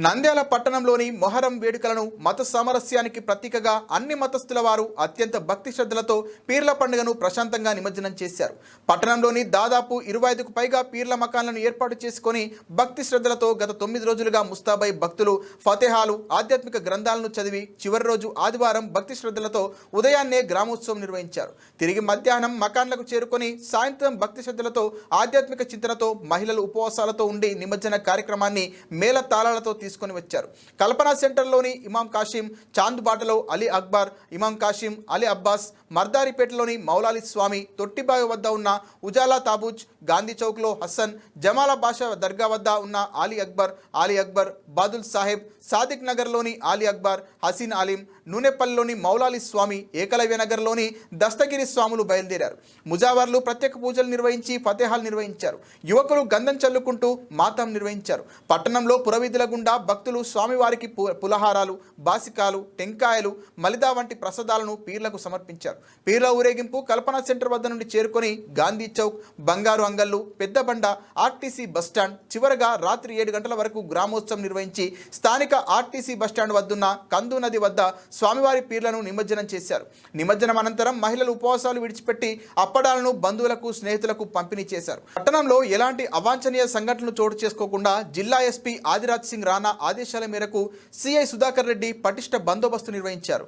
నంద్యాల పట్టణంలోని మొహరం వేడుకలను మత సామరస్యానికి ప్రతీకగా అన్ని మతస్థుల వారు అత్యంత భక్తి శ్రద్ధలతో పీర్ల పండుగను ప్రశాంతంగా నిమజ్జనం చేశారు. పట్టణంలోని దాదాపు 25కు పైగా పీర్ల మకాన్లను ఏర్పాటు చేసుకొని భక్తి శ్రద్ధలతో గత 9 రోజులుగా ముస్తాబై భక్తులు ఫతేహాలు ఆధ్యాత్మిక గ్రంథాలను చదివి చివరి రోజు ఆదివారం భక్తి శ్రద్ధలతో ఉదయాన్నే గ్రామోత్సవం నిర్వహించారు. తిరిగి మధ్యాహ్నం మకాన్లకు చేరుకొని సాయంత్రం భక్తి శ్రద్ధలతో ఆధ్యాత్మిక చింతనతో మహిళలు ఉపవాసాలతో ఉండి నిమజ్జన కార్యక్రమాన్ని మేళ తాళాలతో తీసుకొని వచ్చారు. కల్పనా సెంటర్లోని ఇమాం కాశీం, చాంద్బాటలో అలీ అక్బర్, ఇమాం కాశీం, అలీ అబ్బాస్, మర్దారిపేటలోని మౌలాలి స్వామి, తొట్టిబావి వద్ద ఉన్న ఉజాలా తాబూజ్, గాంధీ చౌక్లో హసన్, జమాలా బాషా దర్గా వద్ద ఉన్న అలీ అక్బర్, బాదుల్ సాహెబ్, సాదిక్ నగర్లోని అలీ అక్బర్, హసీన్ అలీం, నూనెపల్లిలోని మౌలాలి స్వామి, ఏకలవ్య నగర్లోని దస్తగిరి స్వాములు బయలుదేరారు. ముజావర్లు ప్రత్యేక పూజలు నిర్వహించి ఫతేహాలు నిర్వహించారు. యువకులు గంధం చల్లుకుంటూ మాతం నిర్వహించారు. పట్టణంలో పురవీధుల గుండా భక్తులు స్వామివారికి పులహారాలు, బాసికాలు, టెంకాయలు, మలిదా వంటి ప్రసాదాలను పీర్లకు సమర్పించారు. పీర్ల ఊరేగింపు కల్పనా సెంటర్ వద్ద నుండి చేరుకొని గాంధీ చౌక్, బంగారు అంగళ్ళు, పెద్దబండ, ఆర్టీసీ బస్టాండ్, చివరగా రాత్రి 7 గంటల వరకు గ్రామోత్సవం నిర్వహించి స్థానిక ఆర్టీసీ బస్టాండ్ వద్దున్న కందు నది వద్ద స్వామివారి పీర్లను నిమజ్జనం చేశారు. నిమజ్జనం అనంతరం మహిళలు ఉపవాసాలు విడిచిపెట్టి అప్పడాలను బంధువులకు, స్నేహితులకు పంపిణీ చేశారు. పట్టణంలో ఎలాంటి అవాంఛనీయ సంఘటనలు చోటు చేసుకోకుండా జిల్లా ఎస్పీ ఆదిరాజ్ సింగ్ రాణా ఆదేశాల మేరకు సిఐ సుధాకర్ రెడ్డి పటిష్ట బందోబస్తు నిర్వహించారు.